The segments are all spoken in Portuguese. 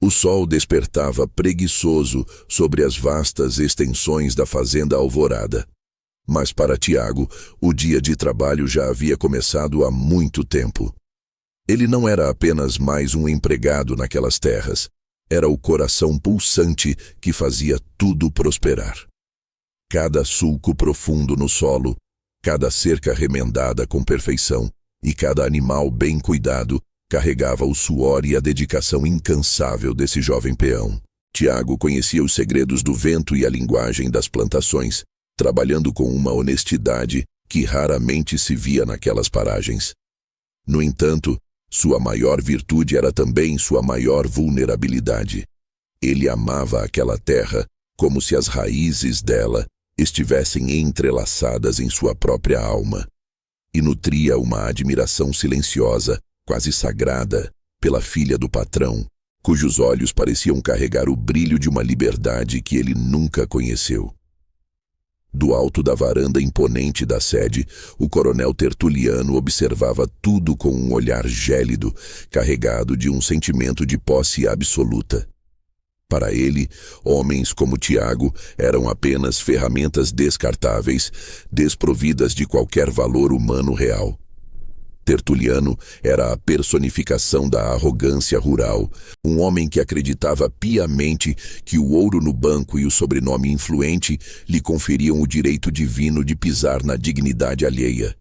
O sol despertava preguiçoso sobre as vastas extensões da fazenda Alvorada. Mas para Tiago, o dia de trabalho já havia começado há muito tempo. Ele não era apenas mais um empregado naquelas terras. Era o coração pulsante que fazia tudo prosperar. Cada sulco profundo no solo, cada cerca remendada com perfeição e cada animal bem cuidado carregava o suor e a dedicação incansável desse jovem peão. Tiago conhecia os segredos do vento e a linguagem das plantações, trabalhando com uma honestidade que raramente se via naquelas paragens. No entanto, sua maior virtude era também sua maior vulnerabilidade. Ele amava aquela terra como se as raízes dela estivessem entrelaçadas em sua própria alma, e nutria uma admiração silenciosa, quase sagrada, pela filha do patrão, cujos olhos pareciam carregar o brilho de uma liberdade que ele nunca conheceu. Do alto da varanda imponente da sede, o coronel Tertuliano observava tudo com um olhar gélido, carregado de um sentimento de posse absoluta. Para ele, homens como Tiago eram apenas ferramentas descartáveis, desprovidas de qualquer valor humano real. Tertuliano era a personificação da arrogância rural, um homem que acreditava piamente que o ouro no banco e o sobrenome influente lhe conferiam o direito divino de pisar na dignidade alheia.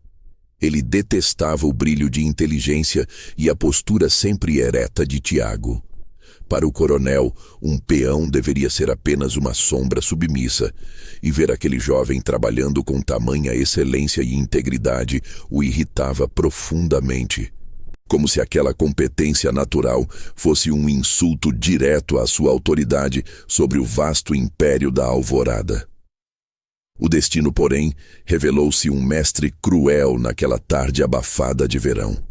Ele detestava o brilho de inteligência e a postura sempre ereta de Tiago. Para o coronel, um peão deveria ser apenas uma sombra submissa, e ver aquele jovem trabalhando com tamanha excelência e integridade o irritava profundamente, como se aquela competência natural fosse um insulto direto à sua autoridade sobre o vasto império da Alvorada. O destino, porém, revelou-se um mestre cruel naquela tarde abafada de verão.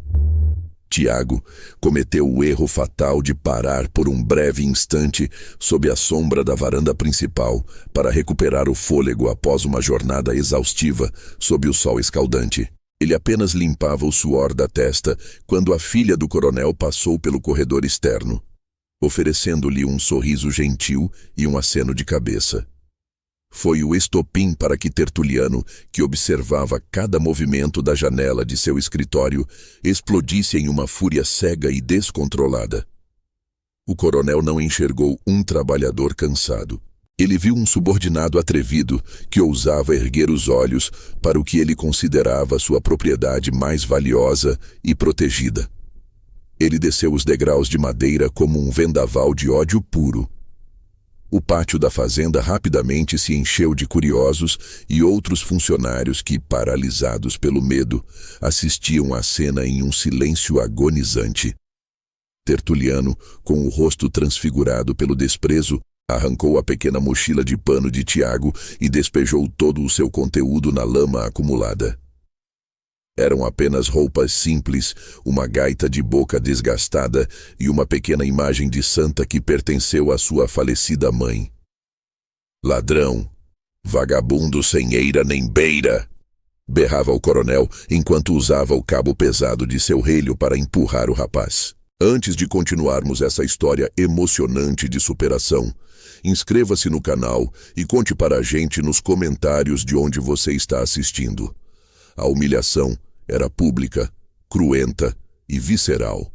Tiago cometeu o erro fatal de parar por um breve instante sob a sombra da varanda principal para recuperar o fôlego após uma jornada exaustiva sob o sol escaldante. Ele apenas limpava o suor da testa quando a filha do coronel passou pelo corredor externo, oferecendo-lhe um sorriso gentil e um aceno de cabeça. Foi o estopim para que Tertuliano, que observava cada movimento da janela de seu escritório, explodisse em uma fúria cega e descontrolada. O coronel não enxergou um trabalhador cansado. Ele viu um subordinado atrevido que ousava erguer os olhos para o que ele considerava sua propriedade mais valiosa e protegida. Ele desceu os degraus de madeira como um vendaval de ódio puro. O pátio da fazenda rapidamente se encheu de curiosos e outros funcionários que, paralisados pelo medo, assistiam à cena em um silêncio agonizante. Tertuliano, com o rosto transfigurado pelo desprezo, arrancou a pequena mochila de pano de Tiago e despejou todo o seu conteúdo na lama acumulada. Eram apenas roupas simples, uma gaita de boca desgastada e uma pequena imagem de santa que pertenceu à sua falecida mãe. Ladrão, vagabundo sem eira nem beira, berrava o coronel enquanto usava o cabo pesado de seu relho para empurrar o rapaz. Antes de continuarmos essa história emocionante de superação, inscreva-se no canal e conte para a gente nos comentários de onde você está assistindo. A humilhação era pública, cruenta e visceral.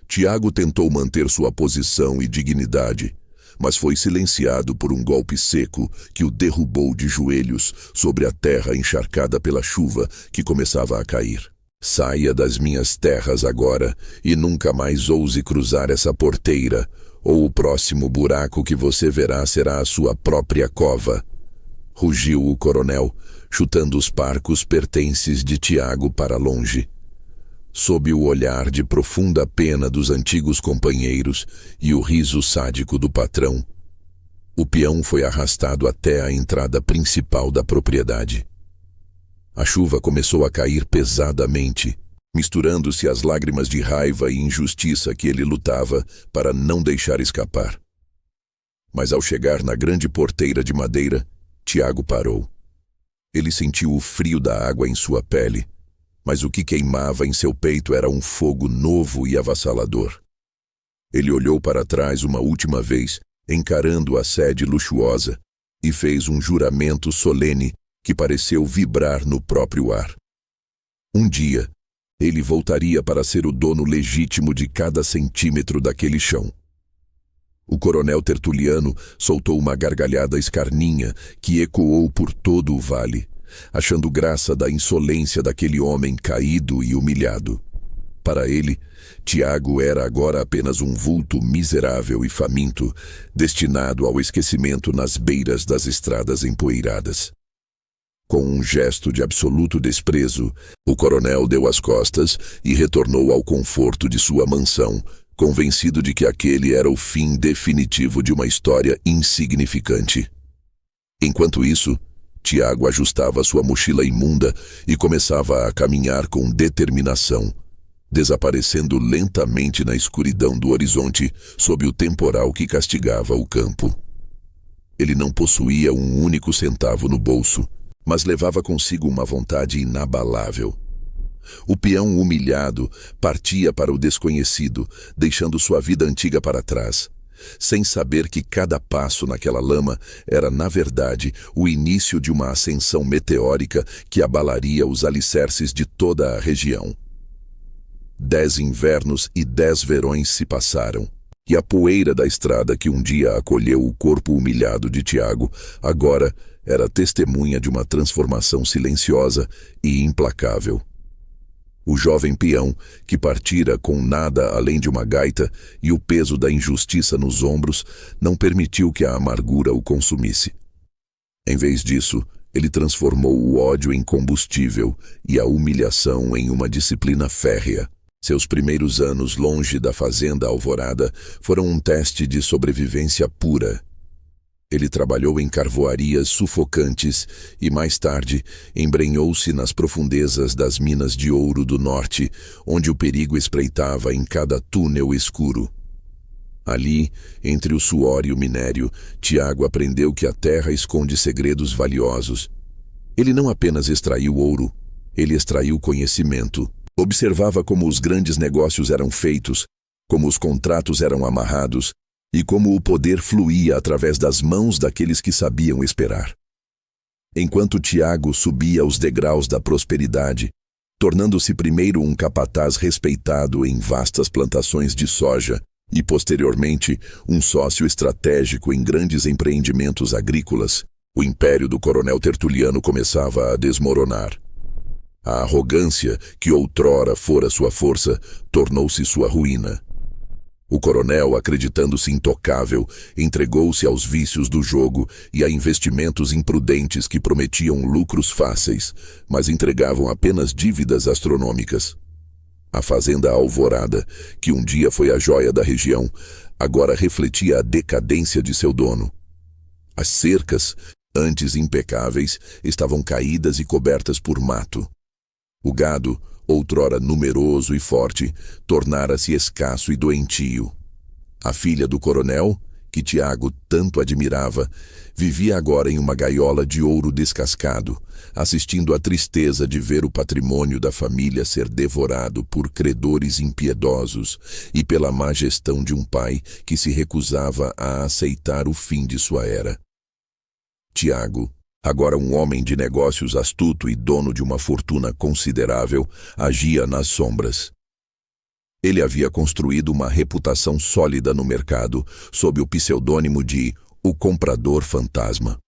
Tiago tentou manter sua posição e dignidade, mas foi silenciado por um golpe seco que o derrubou de joelhos sobre a terra encharcada pela chuva que começava a cair. Saia das minhas terras agora e nunca mais ouse cruzar essa porteira, ou o próximo buraco que você verá será a sua própria cova, rugiu o coronel, chutando os parcos pertences de Tiago para longe. Sob o olhar de profunda pena dos antigos companheiros e o riso sádico do patrão, o peão foi arrastado até a entrada principal da propriedade. A chuva começou a cair pesadamente, misturando-se às lágrimas de raiva e injustiça que ele lutava para não deixar escapar. Mas ao chegar na grande porteira de madeira, Tiago parou. Ele sentiu o frio da água em sua pele, mas o que queimava em seu peito era um fogo novo e avassalador. Ele olhou para trás uma última vez, encarando a sede luxuosa, e fez um juramento solene que pareceu vibrar no próprio ar. Um dia, ele voltaria para ser o dono legítimo de cada centímetro daquele chão. O coronel Tertuliano soltou uma gargalhada escarninha que ecoou por todo o vale, achando graça da insolência daquele homem caído e humilhado. Para ele, Tiago era agora apenas um vulto miserável e faminto, destinado ao esquecimento nas beiras das estradas empoeiradas. Com um gesto de absoluto desprezo, o coronel deu as costas e retornou ao conforto de sua mansão, convencido de que aquele era o fim definitivo de uma história insignificante. Enquanto isso, Tiago ajustava sua mochila imunda e começava a caminhar com determinação, desaparecendo lentamente na escuridão do horizonte sob o temporal que castigava o campo. Ele não possuía um único centavo no bolso, mas levava consigo uma vontade inabalável. O peão humilhado partia para o desconhecido, deixando sua vida antiga para trás, sem saber que cada passo naquela lama era, na verdade, o início de uma ascensão meteórica que abalaria os alicerces de toda a região. 10 invernos e 10 verões se passaram, e a poeira da estrada que um dia acolheu o corpo humilhado de Tiago, agora era testemunha de uma transformação silenciosa e implacável. O jovem peão, que partira com nada além de uma gaita e o peso da injustiça nos ombros, não permitiu que a amargura o consumisse. Em vez disso, ele transformou o ódio em combustível e a humilhação em uma disciplina férrea. Seus primeiros anos longe da fazenda Alvorada foram um teste de sobrevivência pura. Ele trabalhou em carvoarias sufocantes e, mais tarde, embrenhou-se nas profundezas das minas de ouro do norte, onde o perigo espreitava em cada túnel escuro. Ali, entre o suor e o minério, Tiago aprendeu que a terra esconde segredos valiosos. Ele não apenas extraiu ouro, ele extraiu conhecimento. Observava como os grandes negócios eram feitos, como os contratos eram amarrados, e como o poder fluía através das mãos daqueles que sabiam esperar. Enquanto Tiago subia os degraus da prosperidade, tornando-se primeiro um capataz respeitado em vastas plantações de soja e, posteriormente, um sócio estratégico em grandes empreendimentos agrícolas, o império do coronel Tertuliano começava a desmoronar. A arrogância, que outrora fora sua força, tornou-se sua ruína. O coronel, acreditando-se intocável, entregou-se aos vícios do jogo e a investimentos imprudentes que prometiam lucros fáceis, mas entregavam apenas dívidas astronômicas. A fazenda Alvorada, que um dia foi a joia da região, agora refletia a decadência de seu dono. As cercas, antes impecáveis, estavam caídas e cobertas por mato. O gado, outrora numeroso e forte, tornara-se escasso e doentio. A filha do coronel, que Tiago tanto admirava, vivia agora em uma gaiola de ouro descascado, assistindo à tristeza de ver o patrimônio da família ser devorado por credores impiedosos e pela má gestão de um pai que se recusava a aceitar o fim de sua era. Tiago, agora um homem de negócios astuto e dono de uma fortuna considerável, agia nas sombras. Ele havia construído uma reputação sólida no mercado, sob o pseudônimo de O Comprador Fantasma.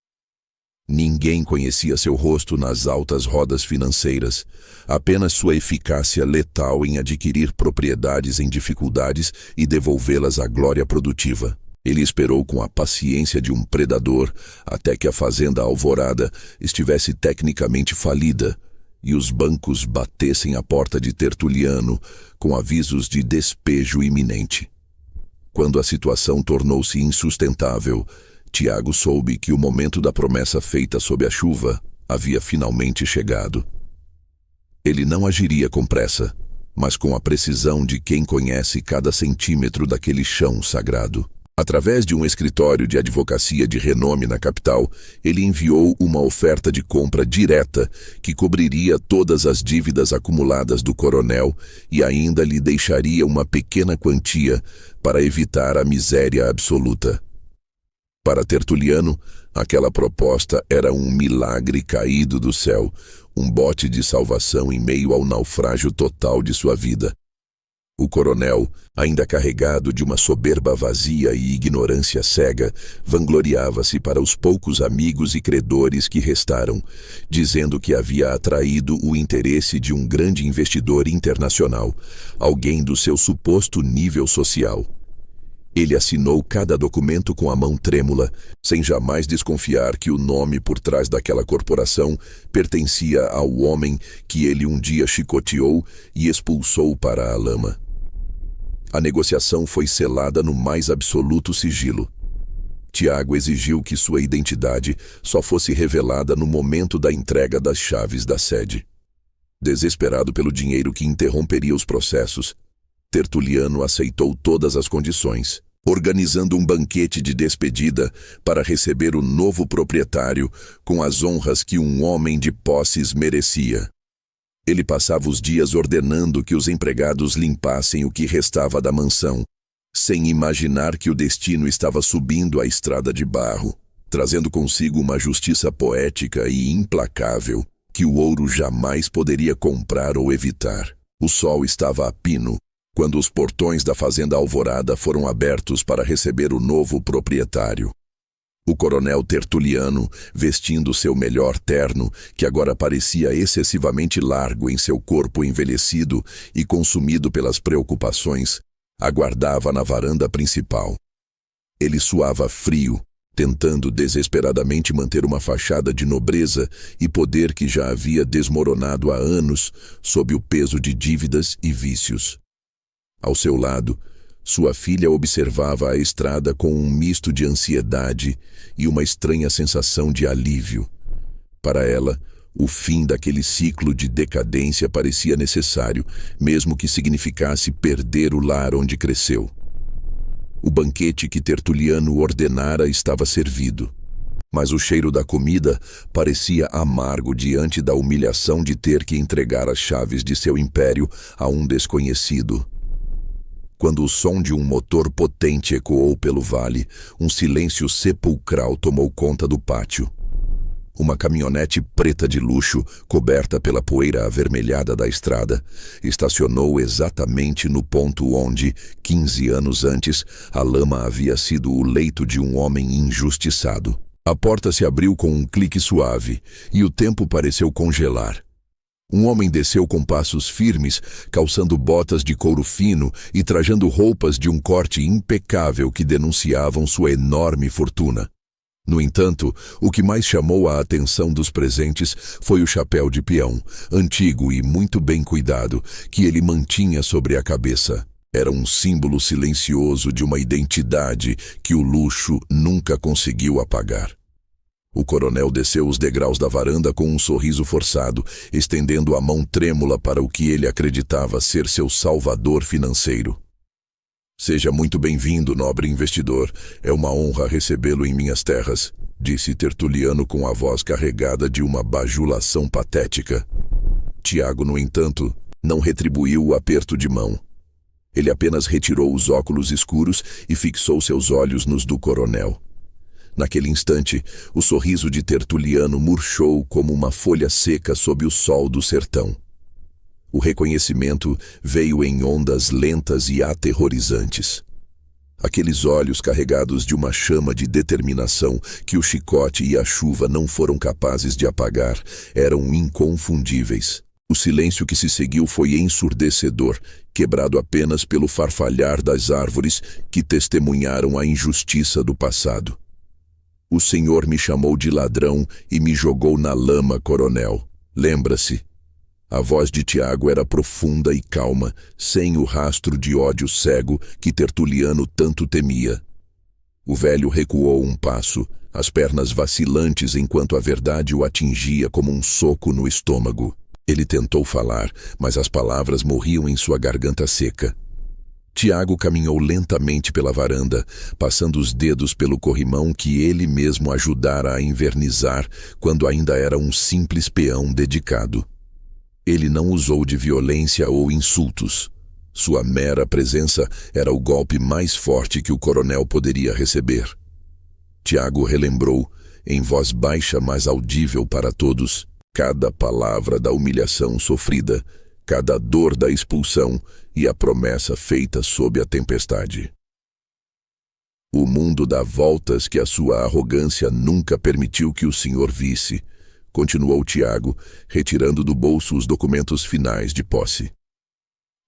Ninguém conhecia seu rosto nas altas rodas financeiras, apenas sua eficácia letal em adquirir propriedades em dificuldades e devolvê-las à glória produtiva. Ele esperou com a paciência de um predador até que a fazenda Alvorada estivesse tecnicamente falida e os bancos batessem a porta de Tertuliano com avisos de despejo iminente. Quando a situação tornou-se insustentável, Tiago soube que o momento da promessa feita sob a chuva havia finalmente chegado. Ele não agiria com pressa, mas com a precisão de quem conhece cada centímetro daquele chão sagrado. Através de um escritório de advocacia de renome na capital, ele enviou uma oferta de compra direta que cobriria todas as dívidas acumuladas do coronel e ainda lhe deixaria uma pequena quantia para evitar a miséria absoluta. Para Tertuliano, aquela proposta era um milagre caído do céu, um bote de salvação em meio ao naufrágio total de sua vida. O coronel, ainda carregado de uma soberba vazia e ignorância cega, vangloriava-se para os poucos amigos e credores que restaram, dizendo que havia atraído o interesse de um grande investidor internacional, alguém do seu suposto nível social. Ele assinou cada documento com a mão trêmula, sem jamais desconfiar que o nome por trás daquela corporação pertencia ao homem que ele um dia chicoteou e expulsou para a lama. A negociação foi selada no mais absoluto sigilo. Tiago exigiu que sua identidade só fosse revelada no momento da entrega das chaves da sede. Desesperado pelo dinheiro que interromperia os processos, Tertuliano aceitou todas as condições, organizando um banquete de despedida para receber o novo proprietário com as honras que um homem de posses merecia. Ele passava os dias ordenando que os empregados limpassem o que restava da mansão, sem imaginar que o destino estava subindo a estrada de barro, trazendo consigo uma justiça poética e implacável que o ouro jamais poderia comprar ou evitar. O sol estava a pino quando os portões da fazenda Alvorada foram abertos para receber o novo proprietário. O coronel Tertuliano, vestindo seu melhor terno, que agora parecia excessivamente largo em seu corpo envelhecido e consumido pelas preocupações, aguardava na varanda principal. Ele suava frio, tentando desesperadamente manter uma fachada de nobreza e poder que já havia desmoronado há anos sob o peso de dívidas e vícios. Ao seu lado, sua filha observava a estrada com um misto de ansiedade e uma estranha sensação de alívio. Para ela, o fim daquele ciclo de decadência parecia necessário, mesmo que significasse perder o lar onde cresceu. O banquete que Tertuliano ordenara estava servido, mas o cheiro da comida parecia amargo diante da humilhação de ter que entregar as chaves de seu império a um desconhecido. Quando o som de um motor potente ecoou pelo vale, um silêncio sepulcral tomou conta do pátio. Uma caminhonete preta de luxo, coberta pela poeira avermelhada da estrada, estacionou exatamente no ponto onde, 15 anos antes, a lama havia sido o leito de um homem injustiçado. A porta se abriu com um clique suave, e o tempo pareceu congelar. Um homem desceu com passos firmes, calçando botas de couro fino e trajando roupas de um corte impecável que denunciavam sua enorme fortuna. No entanto, o que mais chamou a atenção dos presentes foi o chapéu de peão, antigo e muito bem cuidado, que ele mantinha sobre a cabeça. Era um símbolo silencioso de uma identidade que o luxo nunca conseguiu apagar. O coronel desceu os degraus da varanda com um sorriso forçado, estendendo a mão trêmula para o que ele acreditava ser seu salvador financeiro. Seja muito bem-vindo, nobre investidor. É uma honra recebê-lo em minhas terras, disse Tertuliano com a voz carregada de uma bajulação patética. Tiago, no entanto, não retribuiu o aperto de mão. Ele apenas retirou os óculos escuros e fixou seus olhos nos do coronel. Naquele instante, o sorriso de Tertuliano murchou como uma folha seca sob o sol do sertão. O reconhecimento veio em ondas lentas e aterrorizantes. Aqueles olhos carregados de uma chama de determinação que o chicote e a chuva não foram capazes de apagar eram inconfundíveis. O silêncio que se seguiu foi ensurdecedor, quebrado apenas pelo farfalhar das árvores que testemunharam a injustiça do passado. O senhor me chamou de ladrão e me jogou na lama, coronel. Lembra-se? A voz de Tiago era profunda e calma, sem o rastro de ódio cego que Tertuliano tanto temia. O velho recuou um passo, as pernas vacilantes enquanto a verdade o atingia como um soco no estômago. Ele tentou falar, mas as palavras morriam em sua garganta seca. Tiago caminhou lentamente pela varanda, passando os dedos pelo corrimão que ele mesmo ajudara a invernizar quando ainda era um simples peão dedicado. Ele não usou de violência ou insultos. Sua mera presença era o golpe mais forte que o coronel poderia receber. Tiago relembrou, em voz baixa mas audível para todos, cada palavra da humilhação sofrida, cada dor da expulsão e a promessa feita sob a tempestade. O mundo dá voltas que a sua arrogância nunca permitiu que o senhor visse, continuou Tiago, retirando do bolso os documentos finais de posse.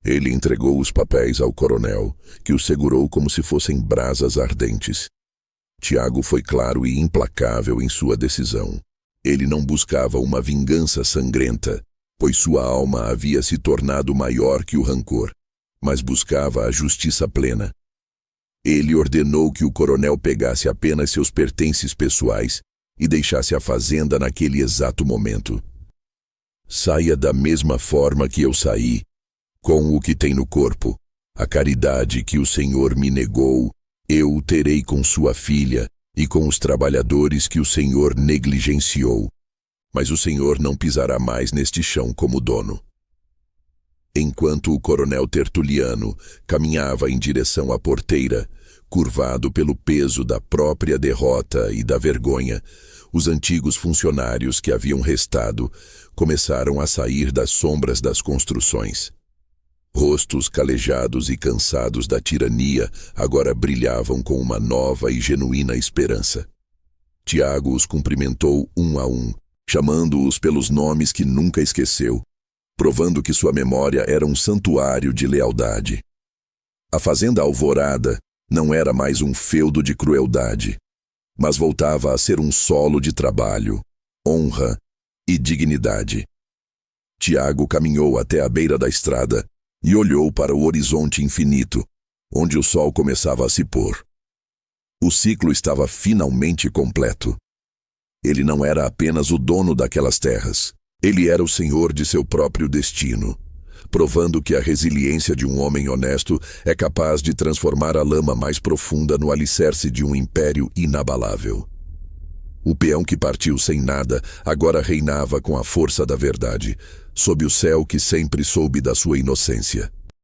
Ele entregou os papéis ao coronel, que os segurou como se fossem brasas ardentes. Tiago foi claro e implacável em sua decisão. Ele não buscava uma vingança sangrenta, pois sua alma havia se tornado maior que o rancor, mas buscava a justiça plena. Ele ordenou que o coronel pegasse apenas seus pertences pessoais e deixasse a fazenda naquele exato momento. Saia da mesma forma que eu saí, com o que tem no corpo. A caridade que o Senhor me negou, eu o terei com sua filha e com os trabalhadores que o Senhor negligenciou. Mas o Senhor não pisará mais neste chão como dono. Enquanto o coronel Tertuliano caminhava em direção à porteira, curvado pelo peso da própria derrota e da vergonha, os antigos funcionários que haviam restado começaram a sair das sombras das construções. Rostos calejados e cansados da tirania agora brilhavam com uma nova e genuína esperança. Tiago os cumprimentou um a um, chamando-os pelos nomes que nunca esqueceu, provando que sua memória era um santuário de lealdade. A fazenda Alvorada não era mais um feudo de crueldade, mas voltava a ser um solo de trabalho, honra e dignidade. Tiago caminhou até a beira da estrada e olhou para o horizonte infinito, onde o sol começava a se pôr. O ciclo estava finalmente completo. Ele não era apenas o dono daquelas terras, ele era o senhor de seu próprio destino, provando que a resiliência de um homem honesto é capaz de transformar a lama mais profunda no alicerce de um império inabalável. O peão que partiu sem nada agora reinava com a força da verdade, sob o céu que sempre soube da sua inocência.